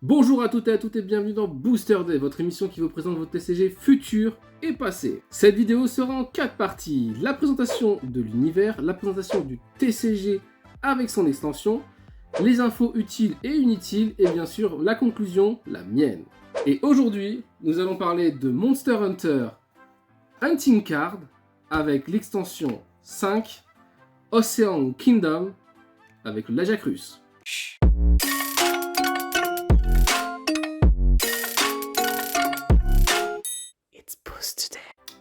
Bonjour à toutes et bienvenue dans Booster Day, votre émission qui vous présente votre TCG futur et passé. Cette vidéo sera en 4 parties. La présentation de l'univers, la présentation du TCG avec son extension, les infos utiles et inutiles et bien sûr la conclusion, la mienne. Et aujourd'hui, nous allons parler de Monster Hunter Hunting Card avec l'extension 5 Ocean Kingdom avec l'Ajax.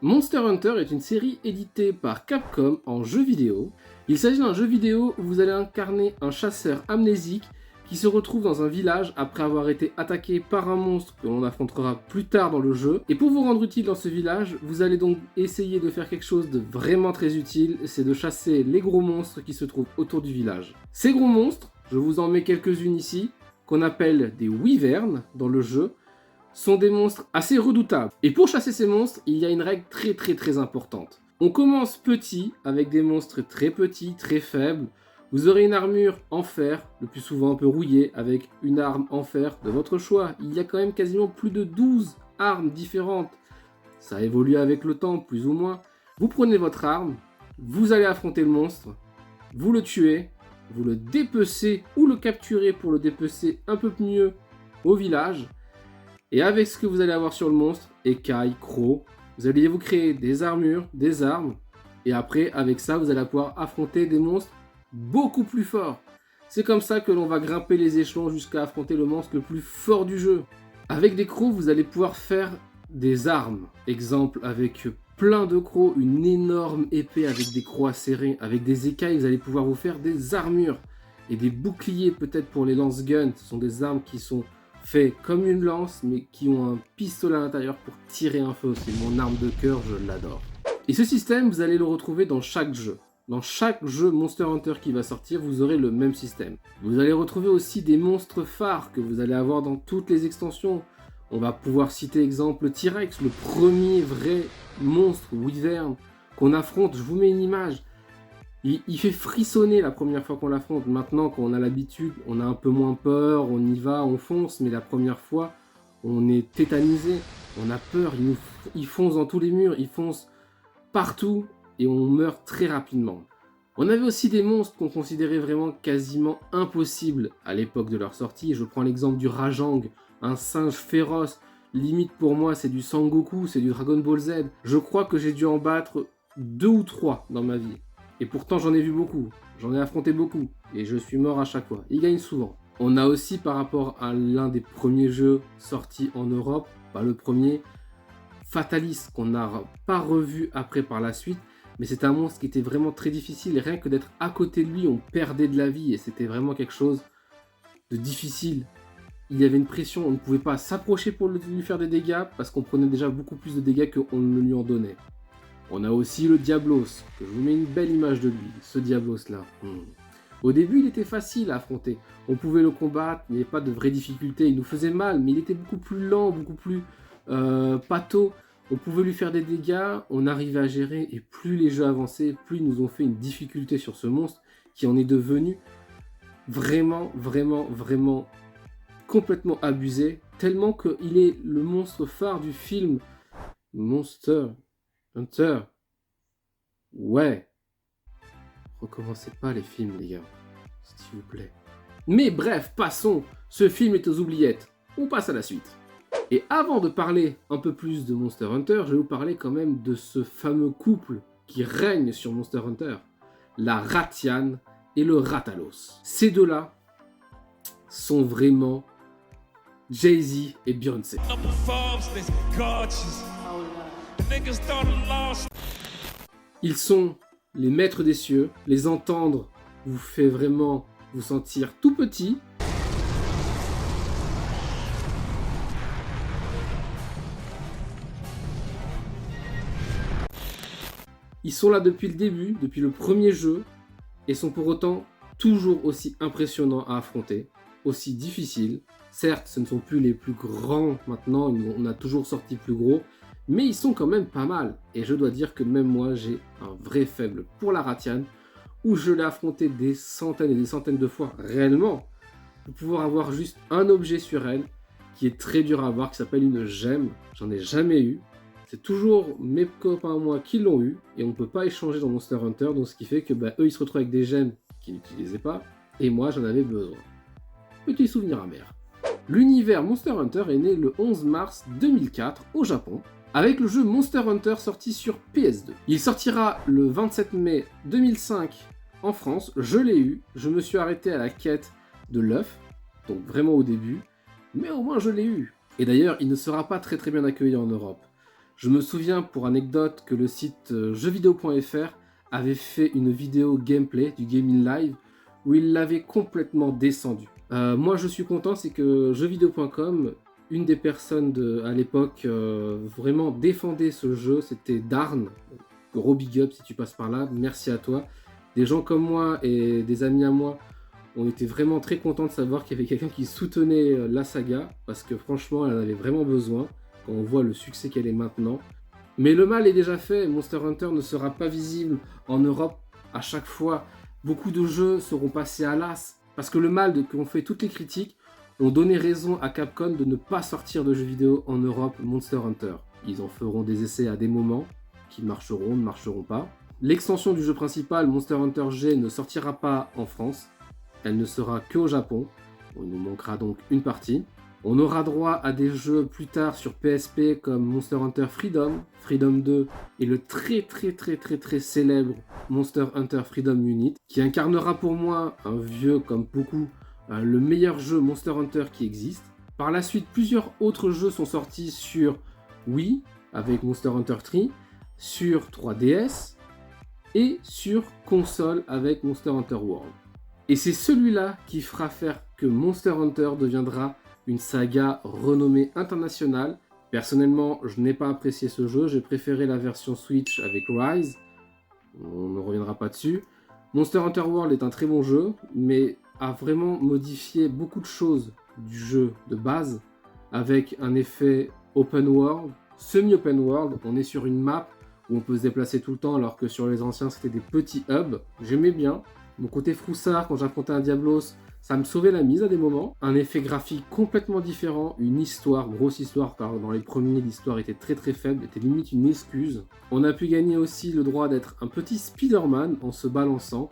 Monster Hunter est une série éditée par Capcom en jeu vidéo. Il s'agit d'un jeu vidéo où vous allez incarner un chasseur amnésique qui se retrouve dans un village après avoir été attaqué par un monstre que l'on affrontera plus tard dans le jeu. Et pour vous rendre utile dans ce village, vous allez donc essayer de faire quelque chose de vraiment très utile, c'est de chasser les gros monstres qui se trouvent autour du village. Ces gros monstres, je vous en mets quelques-unes ici, qu'on appelle des wyverns dans le jeu, sont des monstres assez redoutables. Et pour chasser ces monstres, il y a une règle très importante. On commence petit, avec des monstres très petits, très faibles. Vous aurez une armure en fer, le plus souvent un peu rouillée, avec une arme en fer de votre choix. Il y a quand même quasiment plus de 12 armes différentes. Ça évolue avec le temps, plus ou moins. Vous prenez votre arme, vous allez affronter le monstre, vous le tuez, vous le dépecez ou le capturez pour le dépecer un peu mieux au village. Et avec ce que vous allez avoir sur le monstre, écailles, crocs, vous allez vous créer des armures, des armes. Et après, avec ça, vous allez pouvoir affronter des monstres beaucoup plus forts. C'est comme ça que l'on va grimper les échelons jusqu'à affronter le monstre le plus fort du jeu. Avec des crocs, vous allez pouvoir faire des armes. Exemple, avec plein de crocs, une énorme épée avec des crocs acérés. Avec des écailles, vous allez pouvoir vous faire des armures. Et des boucliers peut-être pour les lance-guns. Ce sont des armes qui sont fait comme une lance, mais qui ont un pistolet à l'intérieur pour tirer un feu. C'est mon arme de cœur, je l'adore. Et ce système, vous allez le retrouver dans chaque jeu. Dans chaque jeu Monster Hunter qui va sortir, vous aurez le même système. Vous allez retrouver aussi des monstres phares que vous allez avoir dans toutes les extensions. On va pouvoir citer exemple le T-Rex, le premier vrai monstre wyvern qu'on affronte. Je vous mets une image. Il fait frissonner la première fois qu'on l'affronte. Maintenant, quand on a l'habitude, on a un peu moins peur, on y va, on fonce. Mais la première fois, on est tétanisé, on a peur. Il fonce dans tous les murs, il fonce partout et on meurt très rapidement. On avait aussi des monstres qu'on considérait vraiment quasiment impossibles à l'époque de leur sortie. Je prends l'exemple du Rajang, un singe féroce. Limite pour moi, c'est du Sangoku, c'est du Dragon Ball Z. Je crois que j'ai dû en battre 2 ou 3 dans ma vie. Et pourtant j'en ai vu beaucoup, j'en ai affronté beaucoup, et je suis mort à chaque fois. Il gagne souvent. On a aussi par rapport à l'un des premiers jeux sortis en Europe, pas le premier, Fatalis, qu'on n'a pas revu après par la suite, mais c'est un monstre qui était vraiment très difficile, et rien que d'être à côté de lui, on perdait de la vie, et c'était vraiment quelque chose de difficile. Il y avait une pression, on ne pouvait pas s'approcher pour lui faire des dégâts, parce qu'on prenait déjà beaucoup plus de dégâts qu'on ne lui en donnait. On a aussi le Diablos, que je vous mets une belle image de lui, ce Diablos là. Au début, il était facile à affronter. On pouvait le combattre, il n'y avait pas de vraie difficulté. Il nous faisait mal, mais il était beaucoup plus lent, beaucoup plus pâteau. On pouvait lui faire des dégâts, on arrivait à gérer, et plus les jeux avançaient, plus ils nous ont fait une difficulté sur ce monstre, qui en est devenu vraiment complètement abusé, tellement qu'il est le monstre phare du film Monster Hunter. Ouais. Recommencez pas les films, les gars. S'il vous plaît. Mais bref, passons. Ce film est aux oubliettes. On passe à la suite. Et avant de parler un peu plus de Monster Hunter, je vais vous parler quand même de ce fameux couple qui règne sur Monster Hunter. La Ratian et le Ratalos. Ces deux-là sont vraiment Jay-Z et Beyoncé. Ils sont les maîtres des cieux. Les entendre vous fait vraiment vous sentir tout petit. Ils sont là depuis le début, depuis le premier jeu, et sont pour autant toujours aussi impressionnants à affronter, aussi difficiles. Certes, ce ne sont plus les plus grands maintenant, on a toujours sorti plus gros, mais ils sont quand même pas mal. Et je dois dire que même moi, j'ai un vrai faible pour la Ratian, où je l'ai affronté des centaines et des centaines de fois réellement. pour pouvoir avoir juste un objet sur elle qui est très dur à avoir, qui s'appelle une gemme. J'en ai jamais eu. C'est toujours mes copains à moi qui l'ont eu et on ne peut pas échanger dans Monster Hunter, donc ce qui fait que eux ils se retrouvent avec des gemmes qu'ils n'utilisaient pas et moi j'en avais besoin. Petit souvenir amer. L'univers Monster Hunter est né le 11 mars 2004 au Japon avec le jeu Monster Hunter sorti sur PS2. Il sortira le 27 mai 2005 en France, je l'ai eu, je me suis arrêté à la quête de l'œuf, donc vraiment au début, mais au moins je l'ai eu. Et d'ailleurs, il ne sera pas très bien accueilli en Europe. Je me souviens pour anecdote que le site jeuxvideo.fr avait fait une vidéo gameplay du gaming live où il l'avait complètement descendu. Moi je suis content, c'est que jeuxvideo.com, une des personnes à l'époque vraiment défendait ce jeu, c'était Darn. Gros big up si tu passes par là, merci à toi. Des gens comme moi et des amis à moi, on était vraiment très contents de savoir qu'il y avait quelqu'un qui soutenait la saga, parce que franchement, elle en avait vraiment besoin, quand on voit le succès qu'elle est maintenant. Mais le mal est déjà fait, Monster Hunter ne sera pas visible en Europe à chaque fois. Beaucoup de jeux seront passés à l'as, parce que le mal qu'ont fait toutes les critiques ont donné raison à Capcom de ne pas sortir de jeux vidéo en Europe Monster Hunter. Ils en feront des essais à des moments, qui marcheront, ne marcheront pas. L'extension du jeu principal, Monster Hunter G, ne sortira pas en France. Elle ne sera qu'au Japon. Il nous manquera donc une partie. On aura droit à des jeux plus tard sur PSP comme Monster Hunter Freedom, Freedom 2 et le très célèbre Monster Hunter Freedom Unit, qui incarnera pour moi, un vieux comme beaucoup, le meilleur jeu Monster Hunter qui existe. Par la suite, plusieurs autres jeux sont sortis sur Wii, avec Monster Hunter 3, sur 3DS, et sur console avec Monster Hunter World. Et c'est celui-là qui fera faire que Monster Hunter deviendra une saga renommée internationale. Personnellement, je n'ai pas apprécié ce jeu, j'ai préféré la version Switch avec Rise, on ne reviendra pas dessus. Monster Hunter World est un très bon jeu, mais a vraiment modifié beaucoup de choses du jeu de base, avec un effet open world, semi-open world, on est sur une map où on peut se déplacer tout le temps, alors que sur les anciens, c'était des petits hubs. J'aimais bien. Mon côté froussard, quand j'affrontais un Diablos, ça me sauvait la mise à des moments. Un effet graphique complètement différent, une histoire, grosse histoire, car dans les premiers, l'histoire était très faible, était limite une excuse. On a pu gagner aussi le droit d'être un petit Spider-Man en se balançant.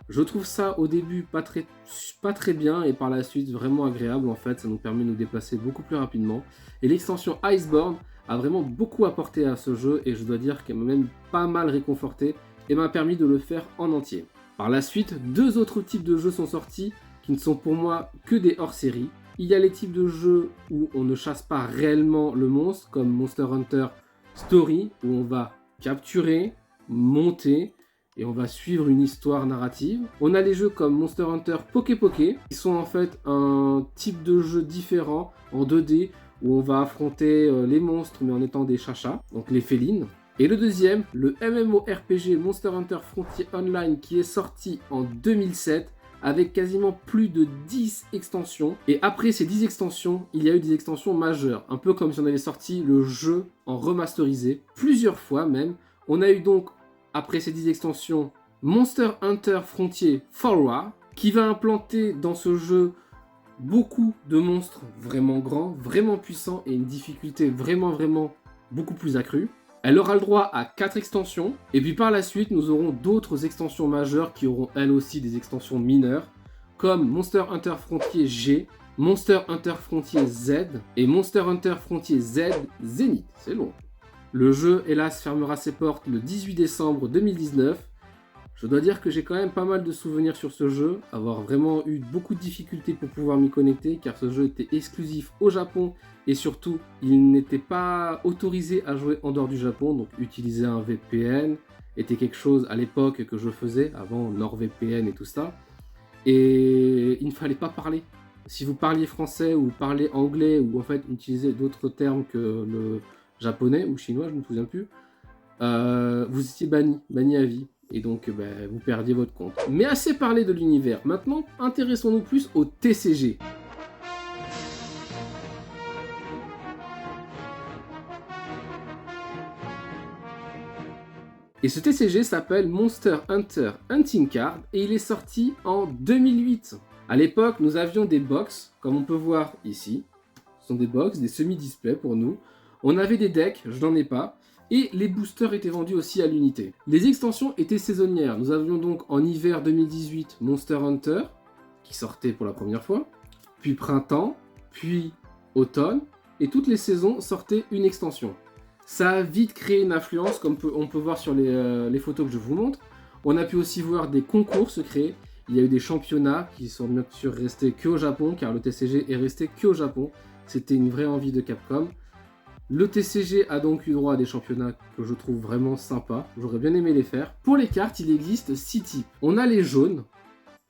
Je trouve ça au début pas très bien, et par la suite vraiment agréable en fait, ça nous permet de nous déplacer beaucoup plus rapidement. Et l'extension Iceborne a vraiment beaucoup apporté à ce jeu, et je dois dire qu'elle m'a même pas mal réconforté et m'a permis de le faire en entier. Par la suite, deux autres types de jeux sont sortis qui ne sont pour moi que des hors-série. Il y a les types de jeux où on ne chasse pas réellement le monstre, comme Monster Hunter Story, où on va capturer, monter, et on va suivre une histoire narrative. On a les jeux comme Monster Hunter Poké Poké, qui sont en fait un type de jeu différent en 2D, où on va affronter les monstres mais en étant des chachas, donc les félines. Et le deuxième, le MMORPG Monster Hunter Frontier Online, qui est sorti en 2007, avec quasiment plus de 10 extensions. Et après ces 10 extensions, il y a eu des extensions majeures, un peu comme si on avait sorti le jeu en remasterisé, plusieurs fois même. On a eu donc, après ces 10 extensions, Monster Hunter Frontier Forward, qui va implanter dans ce jeu beaucoup de monstres vraiment grands, vraiment puissants, et une difficulté vraiment beaucoup plus accrue. Elle aura le droit à 4 extensions, et puis par la suite, nous aurons d'autres extensions majeures qui auront elles aussi des extensions mineures, comme Monster Hunter Frontier G, Monster Hunter Frontier Z, et Monster Hunter Frontier Z Zenith. C'est long. Le jeu, hélas, fermera ses portes le 18 décembre 2019. Je dois dire que j'ai quand même pas mal de souvenirs sur ce jeu, avoir vraiment eu beaucoup de difficultés pour pouvoir m'y connecter, car ce jeu était exclusif au Japon, et surtout, il n'était pas autorisé à jouer en dehors du Japon, donc utiliser un VPN était quelque chose à l'époque que je faisais, avant NordVPN et tout ça, et il ne fallait pas parler. Si vous parliez français ou parliez anglais, ou en fait utilisez d'autres termes que le japonais ou chinois, je ne me souviens plus, vous étiez banni à vie. Et donc vous perdiez votre compte. Mais assez parlé de l'univers. Maintenant, intéressons-nous plus au TCG. Et ce TCG s'appelle Monster Hunter Hunting Card et il est sorti en 2008. À l'époque, nous avions des box, comme on peut voir ici. Ce sont des box, des semi-displays pour nous. On avait des decks, je n'en ai pas. Et les boosters étaient vendus aussi à l'unité. Les extensions étaient saisonnières. Nous avions donc en hiver 2018 Monster Hunter, qui sortait pour la première fois. Puis printemps, puis automne. Et toutes les saisons sortaient une extension. Ça a vite créé une influence, comme on peut voir sur les photos que je vous montre. On a pu aussi voir des concours se créer. Il y a eu des championnats qui sont bien sûr restés que au Japon, car le TCG est resté que au Japon. C'était une vraie envie de Capcom. Le TCG a donc eu droit à des championnats que je trouve vraiment sympas. J'aurais bien aimé les faire. Pour les cartes, il existe 6 types. On a les jaunes,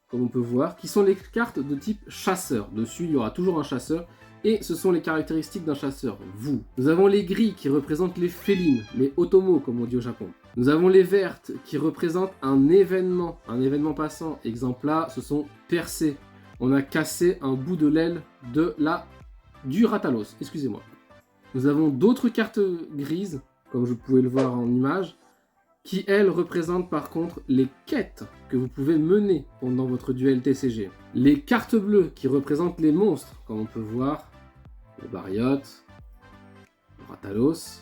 comme on peut voir, qui sont les cartes de type chasseur. Dessus, il y aura toujours un chasseur. Et ce sont les caractéristiques d'un chasseur, vous. Nous avons les gris qui représentent les félines, les otomos comme on dit au Japon. Nous avons les vertes qui représentent un événement passant. Exemple là, ce sont percés. On a cassé un bout de l'aile du Ratalos, excusez-moi. Nous avons d'autres cartes grises, comme je pouvais le voir en image, qui elles représentent par contre les quêtes que vous pouvez mener pendant votre duel TCG. Les cartes bleues qui représentent les monstres, comme on peut voir, le Barioth, le Ratalos,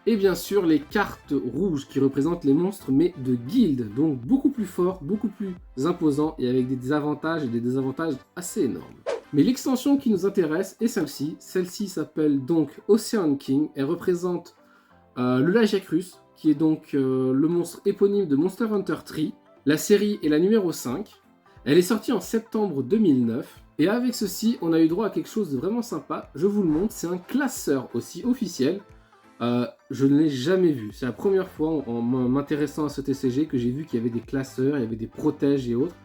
et bien sûr les cartes rouges qui représentent les monstres mais de guildes, donc beaucoup plus forts, beaucoup plus imposants et avec des avantages et des désavantages assez énormes. Mais l'extension qui nous intéresse est celle-ci. Celle-ci s'appelle donc Ocean King. Elle représente le Lagiacrus, qui est donc le monstre éponyme de Monster Hunter 3. La série est la numéro 5. Elle est sortie en septembre 2009. Et avec ceci, on a eu droit à quelque chose de vraiment sympa. Je vous le montre, c'est un classeur aussi officiel. Je ne l'ai jamais vu. C'est la première fois en m'intéressant à ce TCG que j'ai vu qu'il y avait des classeurs, il y avait des protèges et autres.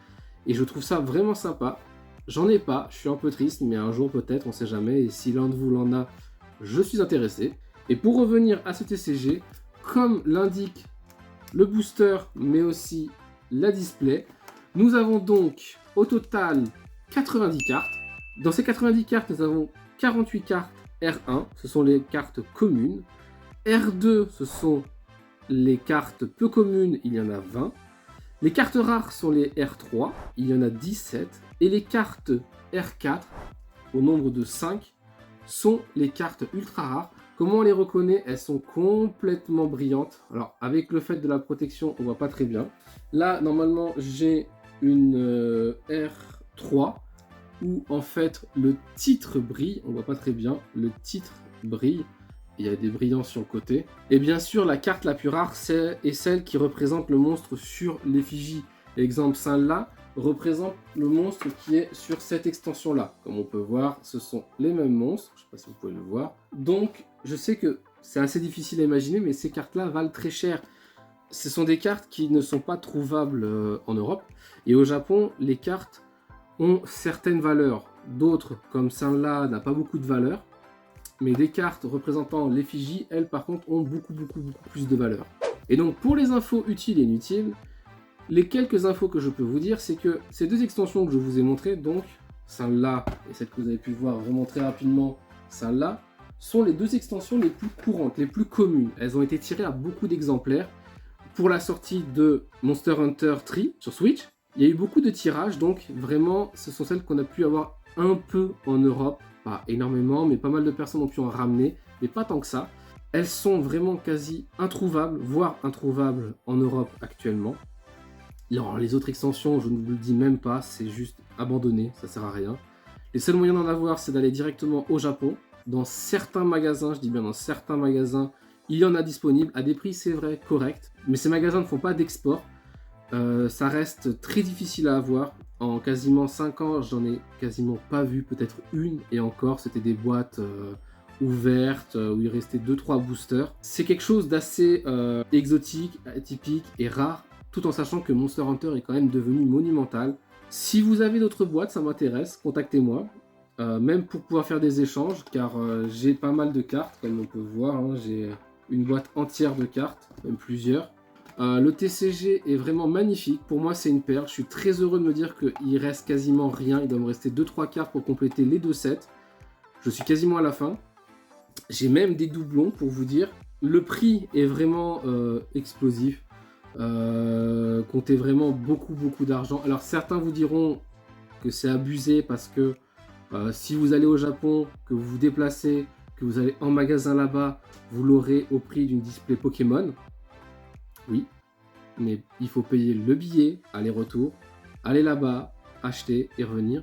Et je trouve ça vraiment sympa. J'en ai pas, je suis un peu triste, mais un jour peut-être, on sait jamais. Et si l'un de vous l'en a, je suis intéressé. Et pour revenir à ce TCG, comme l'indique le booster, mais aussi la display, nous avons donc au total 90 cartes. Dans ces 90 cartes, nous avons 48 cartes R1, ce sont les cartes communes. R2, ce sont les cartes peu communes, il y en a 20. Les cartes rares sont les R3, il y en a 17. Et les cartes R4, au nombre de 5, sont les cartes ultra rares. Comment on les reconnaît? Elles sont complètement brillantes. Alors, avec le fait de la protection, on voit pas très bien. Là, normalement, j'ai une R3 où, en fait, le titre brille. On voit pas très bien. Le titre brille. Il y a des brillants sur le côté. Et bien sûr, la carte la plus rare est celle qui représente le monstre sur l'effigie. Exemple, celle-là représente le monstre qui est sur cette extension-là. Comme on peut voir, ce sont les mêmes monstres. Je ne sais pas si vous pouvez le voir. Donc, je sais que c'est assez difficile à imaginer, mais ces cartes-là valent très cher. Ce sont des cartes qui ne sont pas trouvables en Europe. Et au Japon, les cartes ont certaines valeurs. D'autres, comme celle-là, n'a pas beaucoup de valeur. Mais des cartes représentant l'effigie, elles, par contre, ont beaucoup plus de valeur. Et donc, pour les infos utiles et inutiles, les quelques infos que je peux vous dire, c'est que ces deux extensions que je vous ai montrées, donc celle-là et celle que vous avez pu voir vraiment très rapidement, celle-là, sont les deux extensions les plus courantes, les plus communes. Elles ont été tirées à beaucoup d'exemplaires. Pour la sortie de Monster Hunter 3 sur Switch, il y a eu beaucoup de tirages, donc vraiment, ce sont celles qu'on a pu avoir un peu en Europe. Pas énormément, mais pas mal de personnes ont pu en ramener, mais pas tant que ça. Elles sont vraiment quasi introuvables, voire introuvables en Europe actuellement. Alors, les autres extensions, je ne vous le dis même pas, c'est juste abandonné, ça sert à rien. Les seuls moyens d'en avoir, c'est d'aller directement au Japon. Dans certains magasins, je dis bien dans certains magasins, il y en a disponible à des prix, c'est vrai, corrects. Mais ces magasins ne font pas d'export. Ça reste très difficile à avoir. En quasiment 5 ans, j'en ai quasiment pas vu, peut-être une. Et encore, c'était des boîtes ouvertes où il restait 2-3 boosters. C'est quelque chose d'assez exotique, atypique et rare, tout en sachant que Monster Hunter est quand même devenu monumental. Si vous avez d'autres boîtes, ça m'intéresse, contactez-moi. Même pour pouvoir faire des échanges, car j'ai pas mal de cartes, comme on peut voir. Hein, j'ai une boîte entière de cartes, même plusieurs. Le TCG est vraiment magnifique. Pour moi, c'est une perle. Je suis très heureux de me dire qu'il reste quasiment rien. Il doit me rester 2-3 cartes pour compléter les 2 sets. Je suis quasiment à la fin. J'ai même des doublons pour vous dire. Le prix est vraiment explosif. Comptez vraiment beaucoup d'argent. Alors certains vous diront que c'est abusé parce que si vous allez au Japon, que vous vous déplacez, que vous allez en magasin là-bas, vous l'aurez au prix d'une display Pokémon. Oui, mais il faut payer le billet, aller-retour, aller là-bas, acheter et revenir.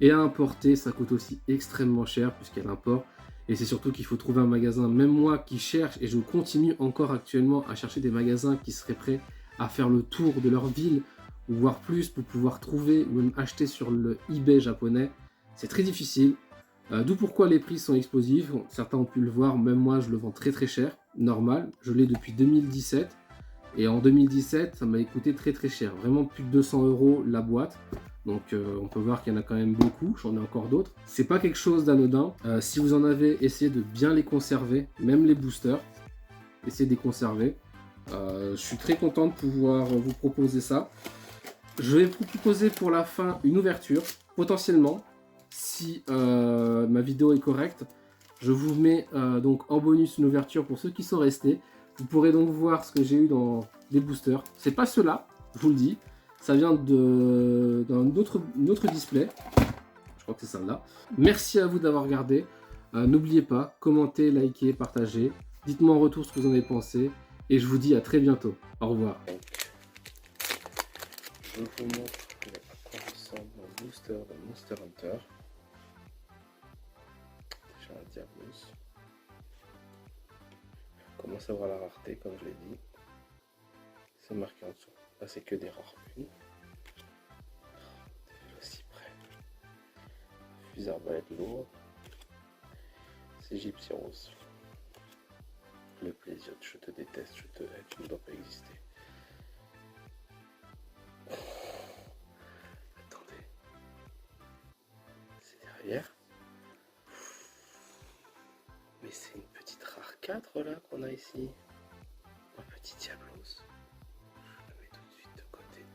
Et à importer, ça coûte aussi extrêmement cher puisqu'il y a l'import. Et c'est surtout qu'il faut trouver un magasin, même moi qui cherche, et je continue encore actuellement à chercher des magasins qui seraient prêts à faire le tour de leur ville, ou voire plus, pour pouvoir trouver ou même acheter sur le eBay japonais. C'est très difficile, d'où pourquoi les prix sont explosifs. Certains ont pu le voir, même moi je le vends très très cher, normal. Je l'ai depuis 2017, et en 2017 ça m'a coûté très très cher, vraiment plus de 200 € la boîte. Donc on peut voir qu'il y en a quand même beaucoup, j'en ai encore d'autres. C'est pas quelque chose d'anodin. Si vous en avez, essayez de bien les conserver, même les boosters. Essayez de les conserver. Je suis très content de pouvoir vous proposer ça. Je vais vous proposer pour la fin une ouverture, potentiellement, si ma vidéo est correcte. Je vous mets donc en bonus une ouverture pour ceux qui sont restés. Vous pourrez donc voir ce que j'ai eu dans les boosters. C'est pas ceux-là, je vous le dis. Ça vient d'un autre display. Je crois que c'est celle-là. Merci à vous d'avoir regardé. N'oubliez pas, commentez, likez, partagez. Dites-moi en retour ce que vous en avez pensé. Et je vous dis à très bientôt. Au revoir. Je vous montre à quoi ressemble mon booster de Monster Hunter. Déjà un Diablos. On commence à voir la rareté, comme je l'ai dit. C'est marqué en dessous. Là, c'est que des rares unes. Des Vélocyprès. Fusil arbalète lourd. C'est Gypsyros. Le plaisir de je te déteste, je te hais, tu ne dois pas exister. Attendez. C'est derrière. Mais c'est une petite rare 4 là qu'on a ici. Un petit Diablos. Je le mets tout de suite de côté.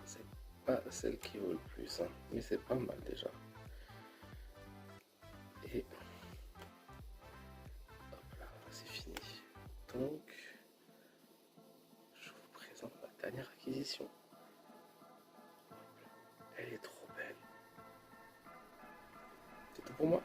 C'est pas celle qui vaut le plus, hein, mais c'est pas mal déjà. Et hop là, c'est fini. Donc, je vous présente ma dernière acquisition. Elle est trop belle. C'est tout pour moi.